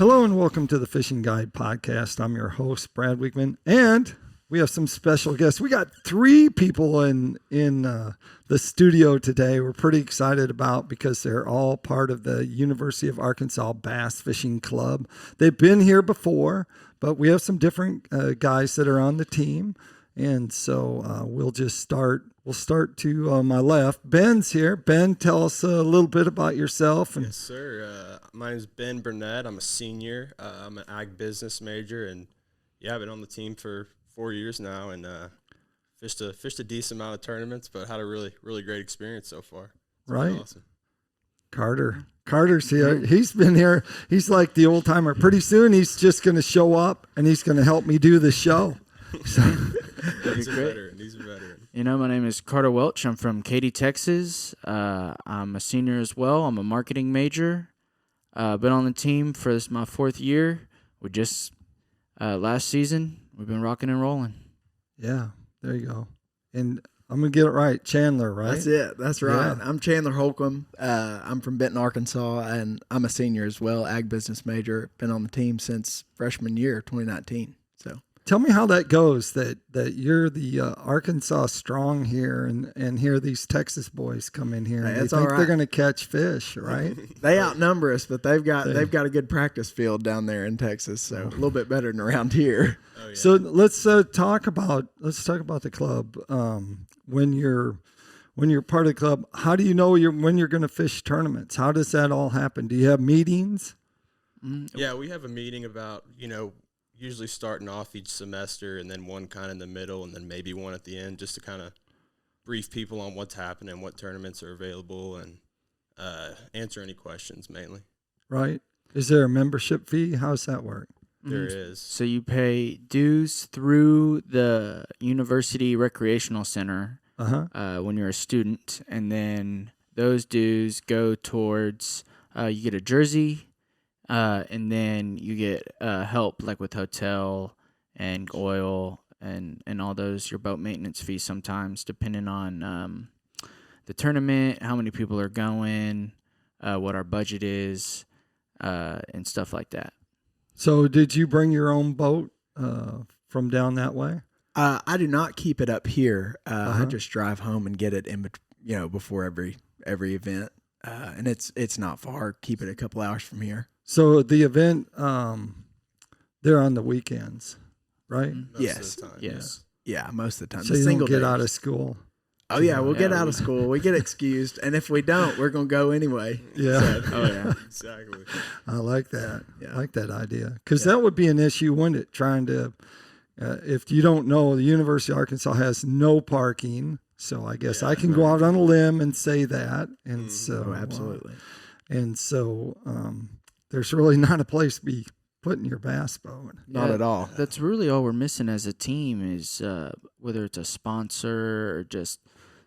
Hello and welcome to the Fishing Guide Podcast. I'm your host, Brad Wiegman, and we have some special guests. We got 3 people in the studio today. We're pretty excited about because they're all part of the University of Arkansas Bass Fishing Club. They've been here before, but we have some different guys that are on the team, and so we'll just start. We'll start to my left. Ben's here. Ben, tell us a little bit about yourself. Yes, sir. My name is Ben Burnett. I'm a senior. I'm an ag business major, and I've been on the team for 4 years now, and fished a decent amount of tournaments, but had a really great experience so far. It's been awesome. Carter's here. He's been here. He's like the old timer. Pretty soon, he's just going to show up, and he's going to help me do the show. So. He's a veteran. You know, my name is Carter Welch. I'm from Katy, Texas. I'm a senior as well. I'm a marketing major. Been on the team for this my 4th year. We just last season we've been rocking and rolling. Yeah, there you go. And I'm gonna get it right, Chandler, right? That's it. That's right. Yeah. I'm Chandler Holcomb. I'm from Benton, Arkansas, and I'm a senior as well, ag business major. Been on the team since freshman year, 2019. So. Tell me how that goes, that you're the Arkansas strong here, and here these Texas boys come in here, and they think they're going to catch fish, right? They outnumber us, but they've got a good practice field down there in Texas, so a little bit better than around here. Oh, yeah. So let's talk about the club. When you're part of the club, how do you know when you're going to fish tournaments? How does that all happen? Do you have meetings? Yeah, we have a meeting about, usually starting off each semester, and then one kind of in the middle, and then maybe one at the end, just to kind of brief people on what's happening, what tournaments are available, and answer any questions mainly. Right. Is there a membership fee? How's that work? There is. So you pay dues through the University Recreational Center when you're a student, and then those dues go towards you get a jersey. And then you get help like with hotel and oil and all those, your boat maintenance fees sometimes, depending on the tournament, how many people are going, what our budget is, and stuff like that. So did you bring your own boat from down that way? I do not keep it up here. I just drive home and get it before every event. And it's not far. Keep it a couple hours from here. So the event, they're on the weekends, right? Yes. Yes. Yeah, most of the time. So you don't get out of school. Oh, yeah, we'll get out of school. We get excused. And if we don't, we're going to go anyway. Yeah. So, oh, yeah. Exactly. I like that. Yeah. I like that idea. Because that would be an issue, wouldn't it? Trying to, if you don't know, the University of Arkansas has no parking. So I guess I can go out on a limb and say that. And so, absolutely. And so there's really not a place to be putting your bass boat. Not at all. That's really all we're missing as a team is whether it's a sponsor or just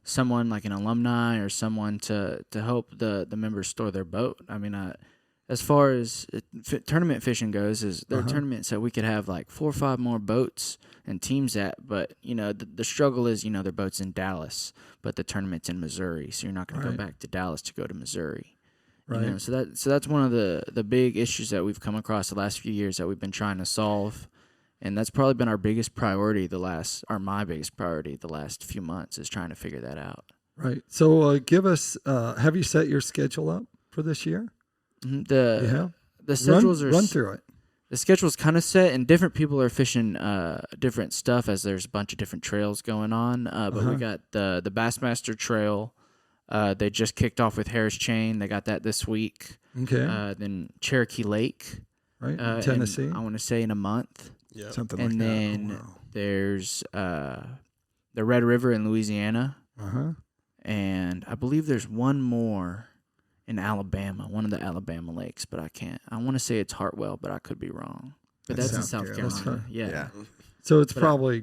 someone like an alumni or someone to help the members store their boat. I mean, as far as tournament fishing goes, there are tournaments that we could have like 4 or 5 more boats and teams at, but the struggle is their boat's in Dallas, but the tournament's in Missouri, so you're not going to go back to Dallas to go to Missouri. Right. So that's one of the big issues that we've come across the last few years that we've been trying to solve, and that's probably been our biggest priority my biggest priority the last few months is trying to figure that out. Right. So give us. Have you set your schedule up for this year? The schedules run through it. The schedule's kind of set, and different people are fishing different stuff as there's a bunch of different trails going on. But we got the Bassmaster Trail. They just kicked off with Harris Chain. They got that this week. Okay. Then Cherokee Lake. Right, in Tennessee. I want to say in a month. Yeah. Something like and that. then there's the Red River in Louisiana. And I believe there's one more in Alabama, one of the Alabama lakes, but I want to say it's Hartwell, but I could be wrong. But that's in South Carolina. Yeah. So it's probably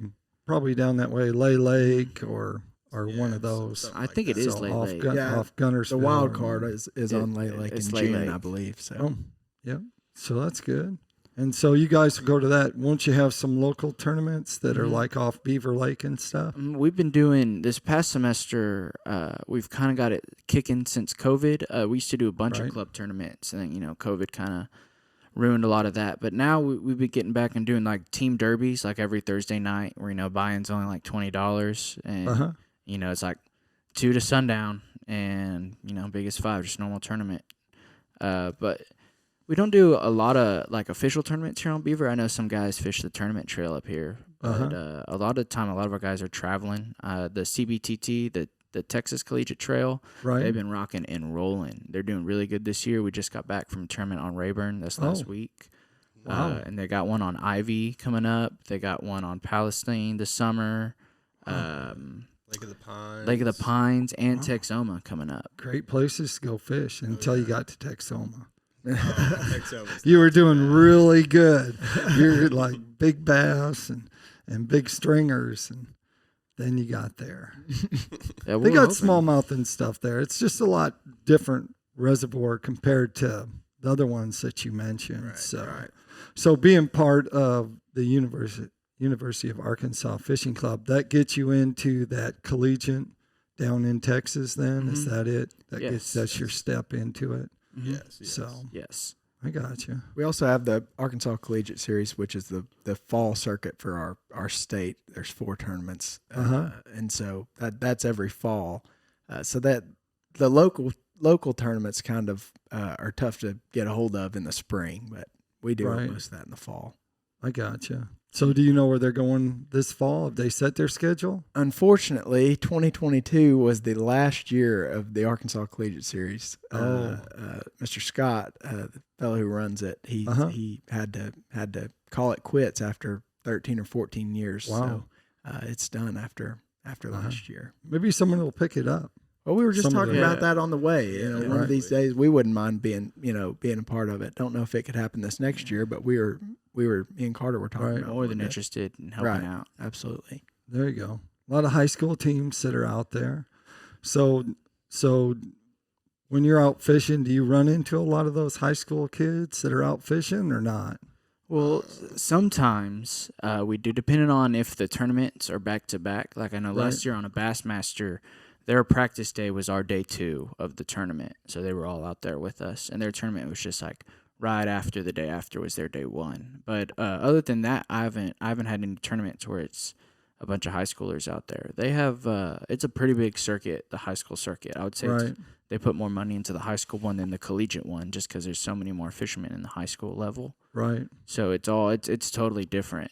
down that way, Lay Lake or one of those. I think it is Lay Lake. Off Gunnersville. The wild card is on Lay Lake in June, I believe. So. Yeah. So that's good. And so you guys go to that. Won't you have some local tournaments that are like off Beaver Lake and stuff? We've been doing this past semester. We've kind of got it kicking since COVID. We used to do a bunch of club tournaments, and then COVID kind of ruined a lot of that. But now we've been getting back and doing like team derbies like every Thursday night where, buy-in's only like $20 and, it's like 2 to sundown and, biggest 5, just normal tournament. But we don't do a lot of like official tournaments here on Beaver. I know some guys fish the tournament trail up here, but a lot of the time, a lot of our guys are traveling. The CBTT, the Texas Collegiate Trail, they've been rocking and rolling. They're doing really good this year. We just got back from a tournament on Rayburn this last week. Wow. And they got one on Ivy coming up. They got one on Palestine this summer. Lake of the Pines, and Texoma coming up. Great places to go fish until you got to Texoma. Texoma's You were doing really good. You're like big bass and big stringers, and then you got there. Yeah, They got smallmouth and stuff there. It's just a lot different reservoir compared to the other ones that you mentioned. So being part of the University of Arkansas Fishing Club, that gets you into that collegiate down in Texas then? Is that it? That's your step into it? Yes. So Yes. I got you. We also have the Arkansas Collegiate Series, which is the fall circuit for our state. There's 4 tournaments, and so that's every fall. So that the local tournaments kind of are tough to get a hold of in the spring, but we do most of that in the fall. I got you. So do you know where they're going this fall? Have they set their schedule? Unfortunately, 2022 was the last year of the Arkansas Collegiate Series. Mr. Scott, the fellow who runs it, he had to call it quits after 13 or 14 years. Wow. So it's done after last year. Maybe someone will pick it up. Well, we were just Some of talking them. about that on the way. One of these days we wouldn't mind being a part of it. Don't know if it could happen this next year, but me and Carter were talking about More than interested in helping out. Absolutely. There you go. A lot of high school teams that are out there. So when you're out fishing, do you run into a lot of those high school kids that are out fishing or not? Well, sometimes we do, depending on if the tournaments are back to back. Like I know last year on a Bassmaster, their practice day was our day 2 of the tournament. So they were all out there with us. And their tournament was just like right after the day after was their day 1. But other than that, I haven't had any tournaments where it's a bunch of high schoolers out there. They have it's a pretty big circuit, the high school circuit. I would say they put more money into the high school one than the collegiate one, just because there's so many more fishermen in the high school level. Right. So it's totally different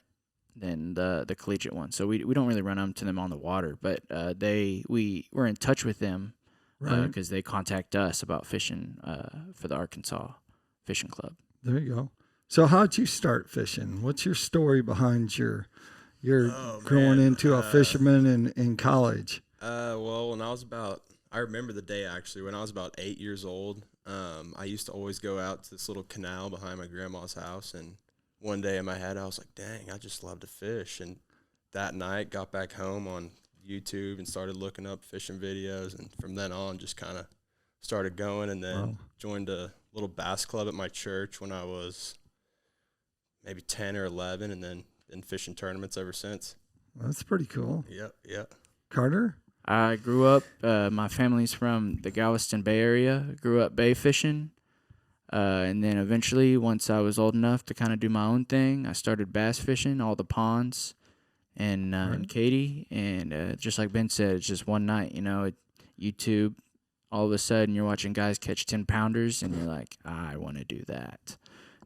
than the collegiate one. So we don't really run into them on the water, but we're in touch with them because they contact us about fishing for the Arkansas Fishing Club. There you go. So how'd you start fishing? What's your story behind your growing into a fisherman in college? Well, I remember the day actually when I was about 8 years old. I used to always go out to this little canal behind my grandma's house, and one day in my head I was like, dang, I just love to fish. And that night got back home on YouTube and started looking up fishing videos, and from then on just kind of started going, and then joined a little bass club at my church when I was maybe 10 or 11, and then been fishing tournaments ever since. That's pretty cool. Yep. Carter? I grew up, my family's from the Galveston Bay area, grew up bay fishing. And then eventually, once I was old enough to kind of do my own thing, I started bass fishing, all the ponds in Katy. And just like Ben said, it's just one night, YouTube, all of a sudden you're watching guys catch 10-pounders, and you're like, I want to do that.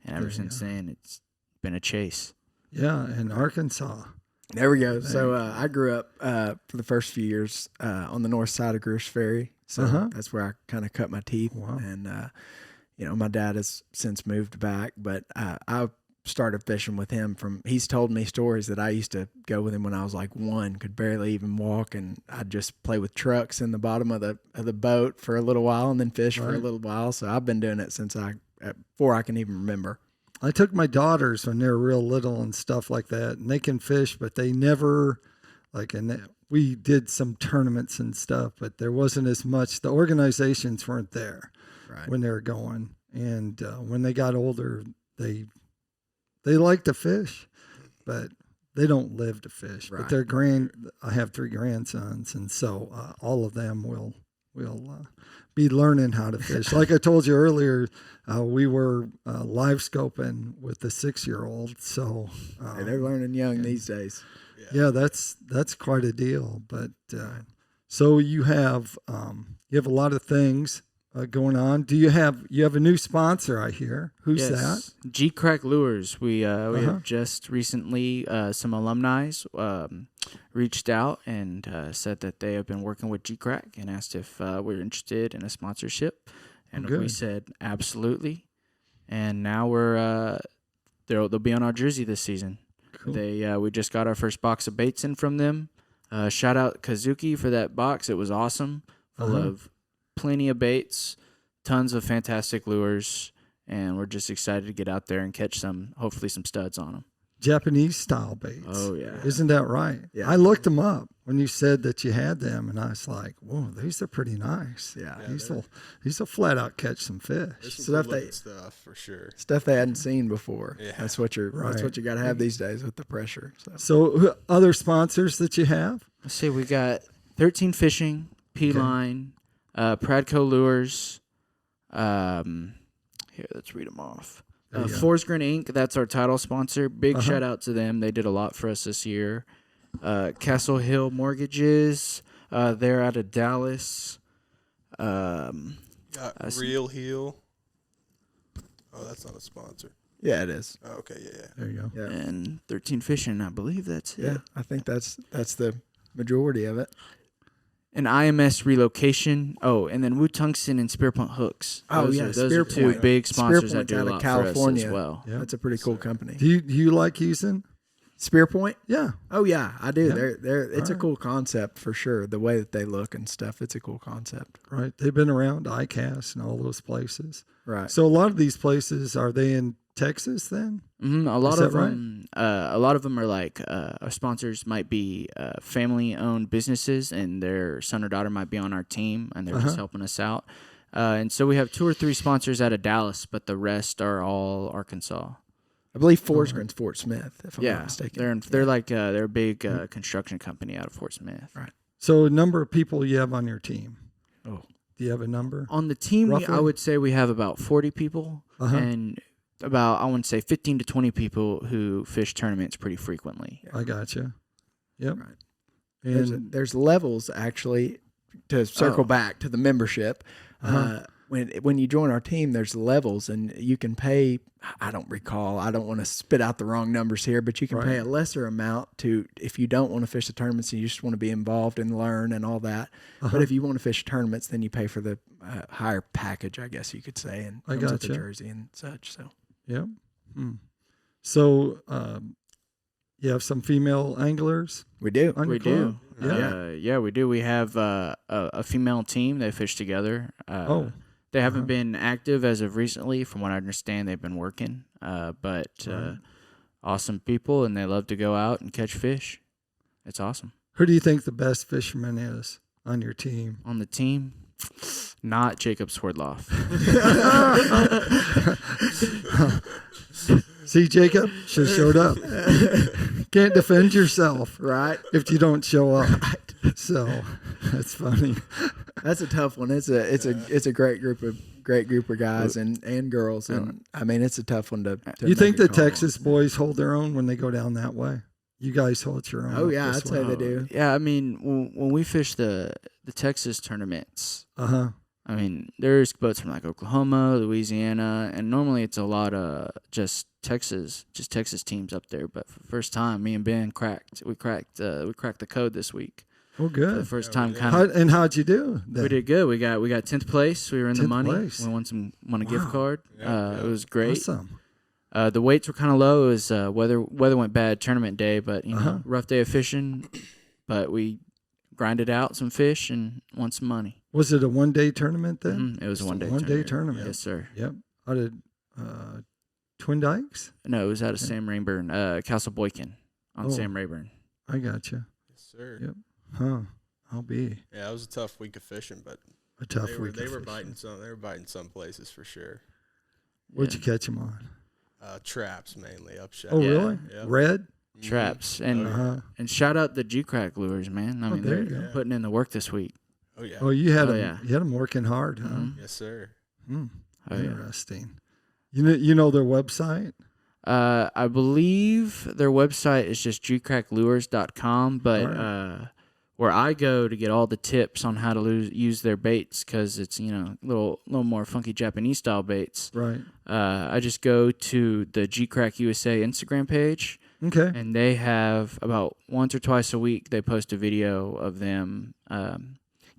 And ever since then, it's been a chase. Yeah, in Arkansas. There we go. So I grew up for the first few years on the north side of Greer's Ferry. So that's where I kind of cut my teeth. Wow. And, my dad has since moved back, but I started fishing with him he's told me stories that I used to go with him when I was like 1, could barely even walk, and I'd just play with trucks in the bottom of the boat for a little while and then fish for a little while. So I've been doing it since before I can even remember. I took my daughters when they were real little and stuff like that, and they can fish, but they never, we did some tournaments and stuff, but there wasn't as much, the organizations weren't there when they were going. And when they got older, they like to fish, but they don't live to fish. But I have 3 grandsons, and so all of them will be learning how to fish. Like I told you earlier, we were live scoping with the 6-year-old. So Hey, they're learning young these days. yeah, that's quite a deal. But so you have a lot of things going on. Do you have a new sponsor? I hear. Who's that? G Crack Lures. We have just recently some alumni reached out and said that they have been working with G Crack and asked if we're interested in a sponsorship, and we said absolutely. And now they'll be on our jersey this season. Cool. We just got our first box of baits in from them. Shout out Kazuki for that box. It was awesome, full of plenty of baits, tons of fantastic lures, and we're just excited to get out there and catch hopefully some studs on them. Japanese style baits. Oh, yeah. Isn't that right? Yeah. I looked them up when you said that you had them, and I was like, whoa, these are pretty nice. Yeah. These will flat out catch some fish. Stuff for sure. Stuff they hadn't seen before. Yeah. That's what you got to have these days with the pressure. So other sponsors that you have? Let's see, we got 13 Fishing, P-Line, Pradco Lures. Here, let's read them off. Forsgren Inc., that's our title sponsor. Big shout out to them. They did a lot for us this year. Castle Hill Mortgages, they're out of Dallas. Real Heel. Oh, that's not a sponsor. Yeah, it is. Oh, okay, yeah. There you go. Yeah. And 13 Fishing, I believe that's it. Yeah, I think that's the majority of it. An IMS Relocation. Oh, and then Wu Tungsten and Spearpoint Hooks. Those are two big sponsors that do a lot California. for us as well. Yeah. That's a pretty cool company. Do you like using Spearpoint? Yeah. Oh yeah, I do. Yeah. It's a cool concept for sure. The way that they look and stuff, it's a cool concept. Right. They've been around ICAST and all those places. Right. So a lot of these places, are they in Texas then? Mm-hmm. A lot of them are like our sponsors might be family-owned businesses, and their son or daughter might be on our team, and they're just helping us out. And so we have 2 or 3 sponsors out of Dallas, but the rest are all Arkansas. I believe Forsgren's Fort Smith, if I'm not mistaken. They're a big construction company out of Fort Smith. Right. So number of people you have on your team? Oh, do you have a number? On the team, I would say we have about 40 people, and about, I want to say 15 to 20 people who fish tournaments pretty frequently. I gotcha. Yep. Right. And there's levels actually to circle back to the membership. When you join our team, there's levels, and you can pay. I don't recall. I don't want to spit out the wrong numbers here, but you can pay a lesser amount if you don't want to fish the tournaments and you just want to be involved and learn and all that. But if you want to fish tournaments, then you pay for the higher package, I guess you could say, and comes with the jersey and such. So. Yep. So you have some female anglers? We do. We do. Yeah. We do. We have a female team. They fish together. They haven't been active as of recently. From what I understand, they've been working. But awesome people, and they love to go out and catch fish. It's awesome. Who do you think the best fisherman is on your team? On the team? Not Jacob Swerdloff. See, Jacob should have showed up. Can't defend yourself, right? If you don't show up. So that's funny. That's a tough one. It's a great group of guys and girls, and I mean it's a tough one to you think the Texas boys hold their own when they go down that way? You guys hold your own. Oh yeah, I'd say they do. Yeah, I mean when we fish the Texas tournaments, I mean there's boats from like Oklahoma, Louisiana, and normally it's a lot of just Texas teams up there. But for the first time, me and Ben cracked the code this week. Oh, good. For the first time, and how'd you do? Then? We did good. We got 10th place. We were in the money. Place. We won a gift card. It was great. Awesome. The weights were kind of low. It was weather went bad tournament day, but rough day of fishing. But we grinded out some fish and won some money. Was it a one-day tournament then? It was a one-day tournament. Yes, sir. Yep. Out of Twin Dykes? No, it was out of Sam Rayburn, Castle Boykin on Sam Rayburn. I got you. Yes, sir. Yep. Huh. I'll be. Yeah, it was a tough week of fishing, but they were biting some places for sure. Where'd you catch them on? Traps mainly, upshot. Oh, really? Yep. Red? Traps. And shout out the G-Crack lures, man. I mean, they're putting in the work this week. Oh yeah. Oh, you had Oh, them. yeah. You had them working hard, huh? Mhm. Yes, sir. Hmm. Oh, yeah. Interesting. You know their website? I believe their website is just gcracklures.com, but Alright. where I go to get all the tips on how to use their baits, because it's a little more funky Japanese style baits. Right. I just go to the GCrack USA Instagram page, Okay. and they have about once or twice a week they post a video of them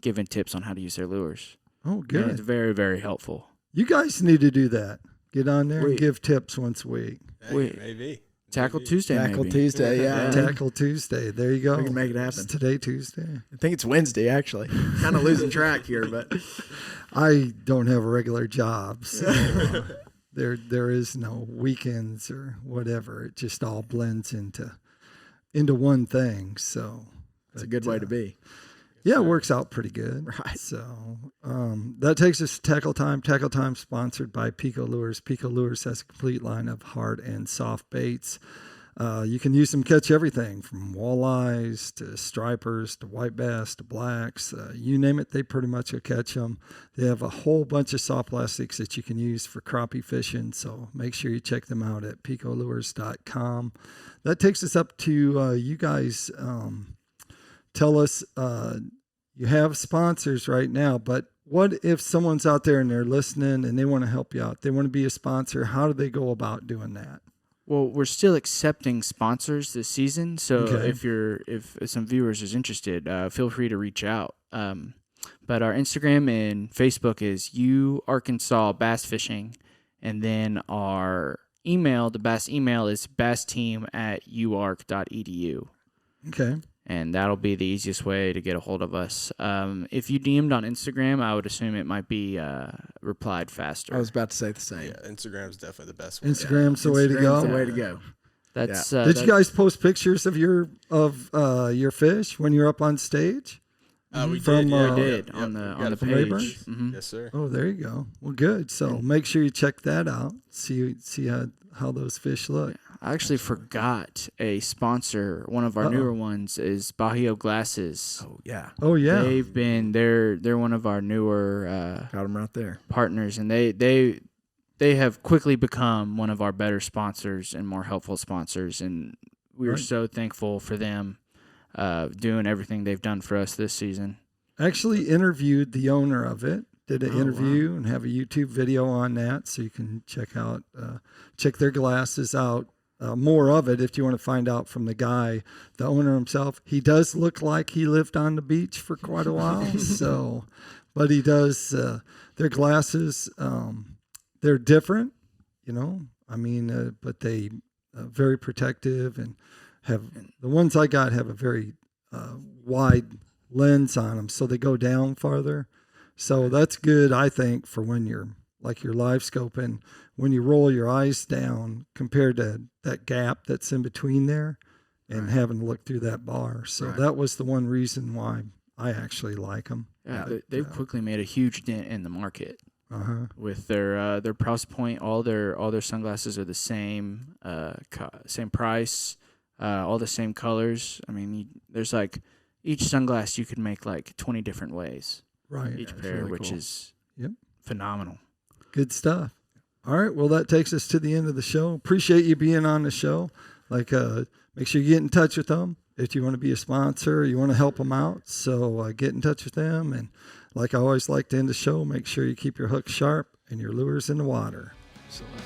giving tips on how to use their lures. Oh, And it's good. very, very helpful. You guys need to do that. Get on there and We- give tips once a week. Hey, Wait. maybe. Tackle Maybe. Tuesday, Tackle maybe. Tuesday, yeah. Tackle Tuesday. There you go. We can make it It's happen. today Tuesday. I think it's Wednesday, actually. Kind of losing track here, but I don't have a regular job, so there is no weekends or whatever. It just all blends into one thing. So it's a good way to be. Yeah, it works out pretty good. Right. So that takes us to Tackle Time. Tackle Time sponsored by Pico Lures. Pico Lures has a complete line of hard and soft baits. You can use them to catch everything from walleyes to stripers to white bass to blacks. You name it, they pretty much will catch them. They have a whole bunch of soft plastics that you can use for crappie fishing. So make sure you check them out at picolures.com. That takes us up to you guys. Tell us, you have sponsors right now, but what if someone's out there and they're listening and they want to help you out? They want to be a sponsor. How do they go about doing that? Well, we're still accepting sponsors this season, so Okay. if some viewers is interested, feel free to reach out. But our Instagram and Facebook is Arkansas Bass Fishing, and then our email, the bass email, is bassteam@uark.edu. Okay. And that'll be the easiest way to get a hold of us. If you DM'd on Instagram, I would assume it might be replied faster. I was about to say the same. Yeah, Instagram's definitely the best way. Instagram's the way to Instagram's go. the way to go. That's Did you guys post pictures of your fish when you're up on stage? We From, did, yeah. We uh, did Yep, on the yep. on the from page. Rayburn? Mhm. Yes, sir. Oh, there you go. Well, good. So make sure you check that out. See how those fish look. I actually forgot a sponsor. One of our newer ones is Bahio Glasses. Oh, yeah. Oh yeah. They're one of our newer Got them right there. partners, and they have quickly become one of our better sponsors and more helpful sponsors, and we are Right. so thankful for them doing everything they've done for us this season. Actually interviewed the owner of it. Did an Oh, interview and have a YouTube video on that, so you can check their glasses out. More of it if you want to find out from the owner himself. He does look like he lived on the beach for quite a while. But he does. Their glasses, they're different, but they very protective and the ones I got have a very wide lens on them, so they go down farther. So that's good, I think, for when you're live scoping, when you roll your eyes down compared to that gap that's in between there and having to look through that bar. So that was the one reason why I actually like them. Yeah, they've quickly made a huge dent in the market Uh-huh. with their price point. All their sunglasses are the same, same price, all the same colors. I mean, there's like each sunglass you could make like 20 different ways. Right. Each That's pair, really which cool. is Yep. phenomenal. Good stuff. All right. Well, that takes us to the end of the show. Appreciate you being on the show. Make sure you get in touch with them if you want to be a sponsor, or you want to help them out. So get in touch with them. And like I always like to end the show, make sure you keep your hooks sharp and your lures in the water. Absolutely.